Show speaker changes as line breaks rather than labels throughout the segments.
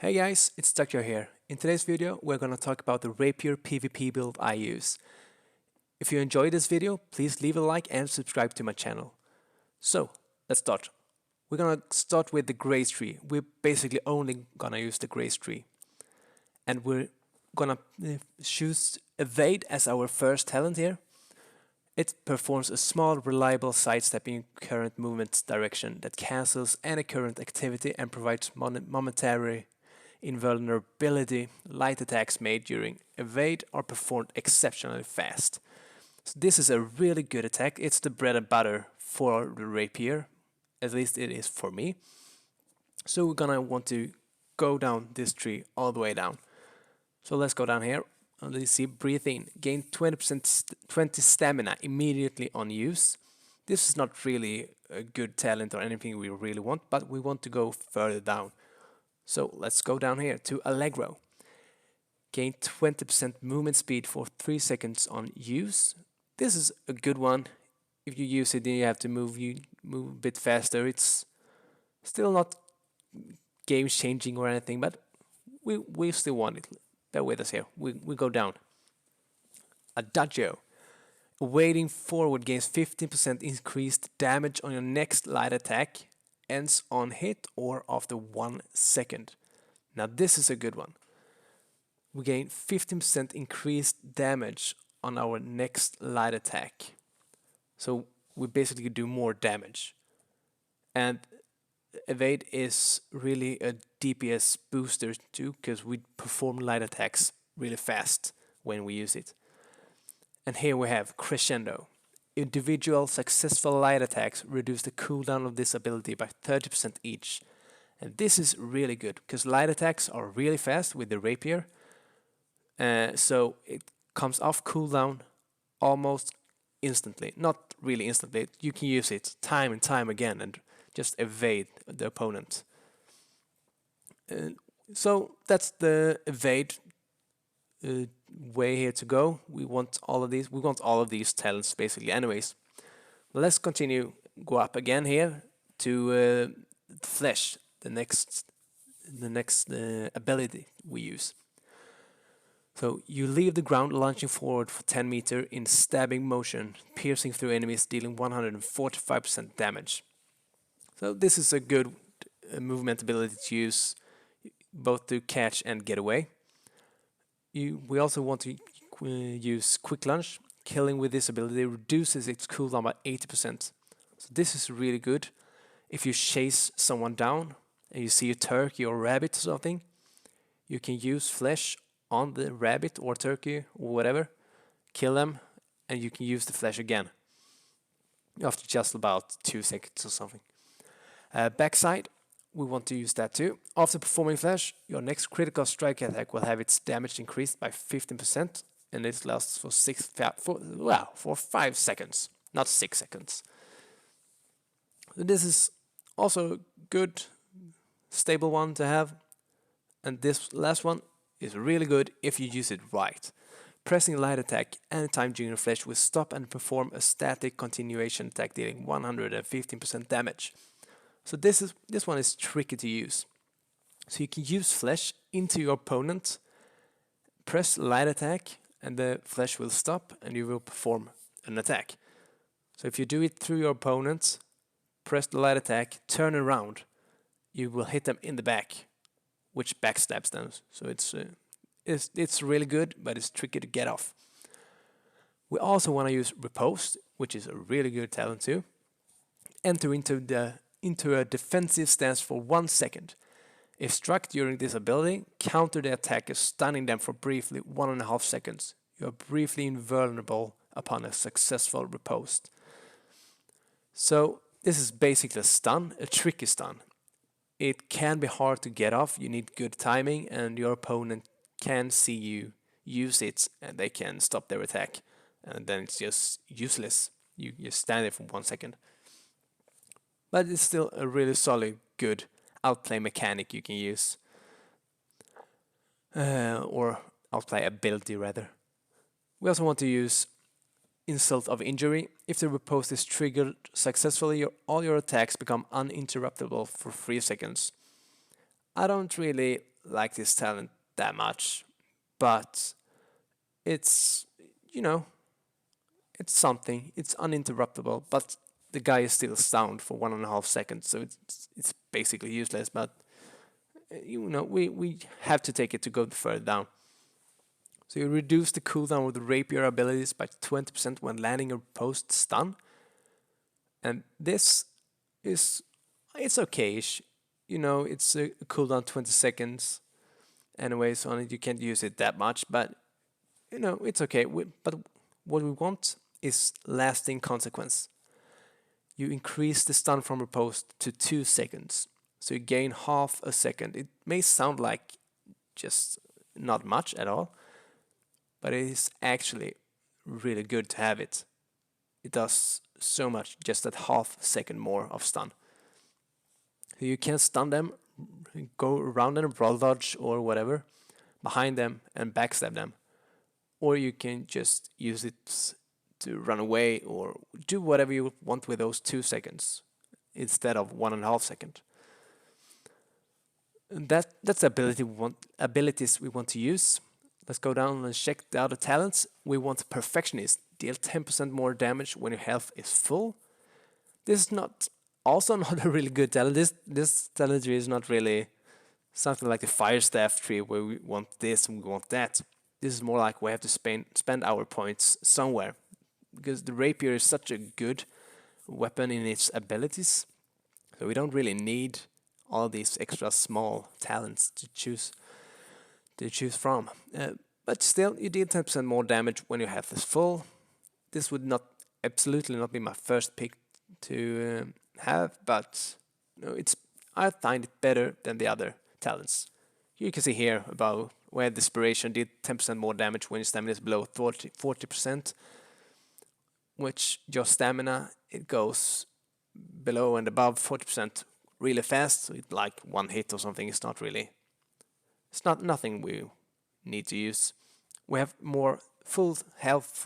Hey guys, it's Dr. here. In today's video, we're gonna talk about the Rapier PvP build I use. If you enjoyed this video, please leave a like and subscribe to my channel. So, let's start. We're gonna start with the Grace tree. We're basically only gonna use the Grace tree. And we're gonna choose Evade as our first talent here. It performs a small, reliable sidestepping current movement direction that cancels any current activity and provides momentary invulnerability. Light attacks made during evade are performed exceptionally fast. So this is a really good attack. It's the bread and butter for the Rapier. At least it is for me. So we're gonna want to go down this tree all the way down. So let's go down here. Let's see, breathe in. Gain 20 stamina immediately on use. This is not really a good talent or anything we really want, but we want to go further down. So let's go down here to Allegro. Gain 20% movement speed for 3 seconds on use. This is a good one. If you use it, then you have to move a bit faster. It's still not game changing or anything, but we still want it. Bear with us here. We go down. Adagio. Wading forward gains 15% increased damage on your next light attack. Ends on hit or after 1 second. Now this is a good one. We gain 15% increased damage on our next light attack. So we basically do more damage. And evade is really a DPS booster too, because we perform light attacks really fast when we use it. And here we have Crescendo. Individual successful light attacks reduce the cooldown of this ability by 30% each. And this is really good, because light attacks are really fast with the Rapier. So it comes off cooldown almost instantly. Not really instantly, you can use it time and time again and just evade the opponent. So that's the evade way here to go. We want all of these talents basically anyways. Let's continue, go up again here to flesh, the next ability we use. So you leave the ground launching forward for 10 meters in stabbing motion, piercing through enemies, dealing 145% damage. So this is a good movement ability to use both to catch and get away. We also want to use Quick Lunge. Killing with this ability reduces its cooldown by 80%. So this is really good. If you chase someone down and you see a turkey or rabbit or something, you can use flesh on the rabbit or turkey or whatever, kill them, and you can use the flesh again after just about 2 seconds or something. Backside, we want to use that too. After performing flash, your next critical strike attack will have its damage increased by 15%, and it lasts for 5 seconds, not 6 seconds. This is also a good, stable one to have, and this last one is really good if you use it right. Pressing light attack anytime during flash will stop and perform a static continuation attack dealing 115% damage. So this one is tricky to use. So you can use flesh into your opponent, press light attack, and the flesh will stop and you will perform an attack. So if you do it through your opponent, press the light attack, turn around, you will hit them in the back, which backstabs them. So it's really good, but it's tricky to get off. We also want to use Riposte, which is a really good talent too. Enter into a defensive stance for 1 second. If struck during this ability, counter the attacker, stunning them for briefly 1.5 seconds. You are briefly invulnerable upon a successful riposte. So this is basically a stun, a tricky stun. It can be hard to get off, you need good timing, and your opponent can see you use it and they can stop their attack. And then it's just useless. You just stand there for 1 second. But it's still a really solid, good outplay mechanic you can use. Or outplay ability rather. We also want to use Insult of Injury. If the riposte is triggered successfully, all your attacks become uninterruptible for 3 seconds. I don't really like this talent that much, but it's, you know, it's something. It's uninterruptible, but the guy is still stunned for 1.5 seconds, so it's basically useless. But we have to take it to go further down. So you reduce the cooldown of the Rapier abilities by 20% when landing a post stun, and this is it's okay-ish. It's a cooldown 20 seconds. Anyways, on it you can't use it that much, but it's okay. But what we want is lasting consequence. You increase the stun from riposte to 2 seconds, so you gain half a second. It may sound like just not much at all, but it is actually really good to have it. It does so much, just that half second more of stun. So you can stun them, go around them, brawl dodge or whatever, behind them and backstab them. Or you can just use it to run away or do whatever you want with those 2 seconds instead of 1.5 seconds. And that's the abilities we want to use. Let's go down and check the other talents. We want Perfectionist. Deal 10% more damage when your health is full. This is also not a really good talent. This talent tree is not really something like the Fire Staff tree where we want this and we want that. This is more like we have to spend our points somewhere, because the Rapier is such a good weapon in its abilities, so we don't really need all these extra small talents to choose from. But still, you deal 10% more damage when your health is full. This would absolutely not be my first pick to have, but I find it better than the other talents. You can see here about where Desperation did 10% more damage when your stamina is below 40%, which your stamina, it goes below and above 40% really fast. So it's like one hit or something. It's nothing we need to use. We have more full health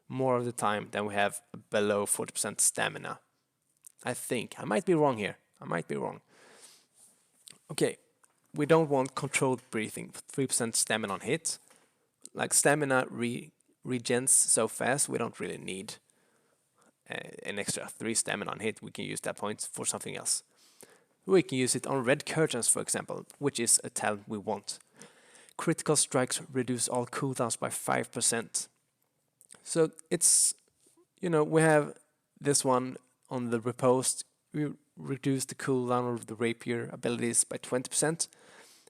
more of the time than we have below 40% stamina. I think. I might be wrong here. Okay, we don't want controlled breathing. 3% stamina on hit. Like stamina regens so fast, we don't really need an extra 3 stamina on hit. We can use that point for something else. We can use it on red curtains, for example, which is a talent we want. Critical strikes reduce all cooldowns by 5%. So it's, we have this one on the riposte. We reduce the cooldown of the Rapier abilities by 20,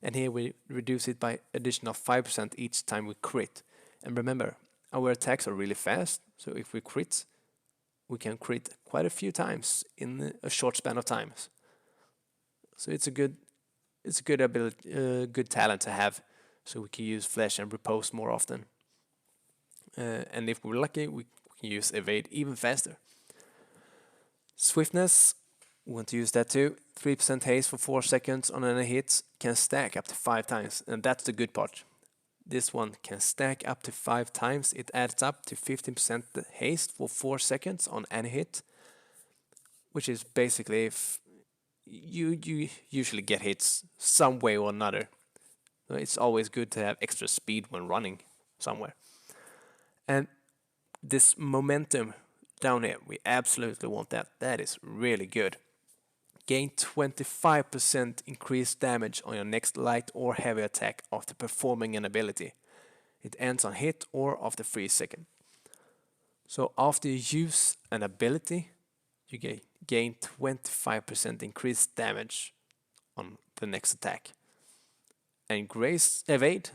and here we reduce it by additional 5% each time we crit. And remember, our attacks are really fast, so if we crit, we can crit quite a few times in a short span of time. So it's a good ability, good talent to have, so we can use Flesh and riposte more often. And if we're lucky, we can use Evade even faster. Swiftness, we want to use that too. 3% haste for 4 seconds on any hit, can stack up to 5 times, and that's the good part. This one can stack up to 5 times. It adds up to 15% haste for 4 seconds on any hit, which is basically if you usually get hits some way or another. It's always good to have extra speed when running somewhere. And this momentum down here, we absolutely want that. That is really good. Gain 25% increased damage on your next light or heavy attack after performing an ability. It ends on hit or after 3 seconds. So after you use an ability, you gain 25% increased damage on the next attack. And Evade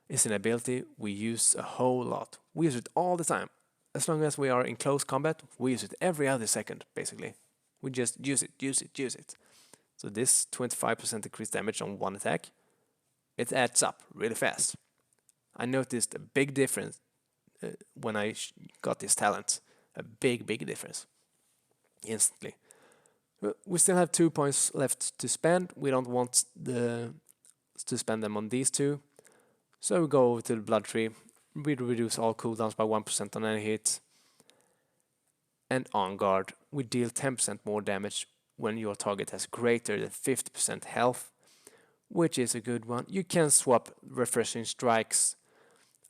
is an ability we use a whole lot. We use it all the time. As long as we are in close combat, we use it every other second, basically. We just use it. So this 25% increased damage on one attack, it adds up really fast. I noticed a big difference when I got this talent. A big difference. Instantly. We still have 2 points left to spend. We don't want to spend them on these two. So we go over to the blood tree. We reduce all cooldowns by 1% on any hit. And on guard, we deal 10% more damage when your target has greater than 50% health, which is a good one. You can swap refreshing strikes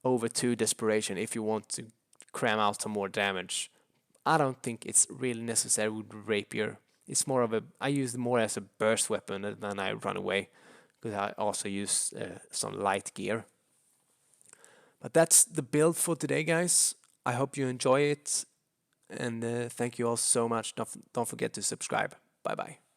over to desperation if you want to cram out some more damage. I don't think it's really necessary with Rapier. It's more of I use it more as a burst weapon, and then I run away, because I also use some light gear. But that's the build for today, guys. I hope you enjoy it, and thank you all so much. Don't forget to subscribe. Bye bye.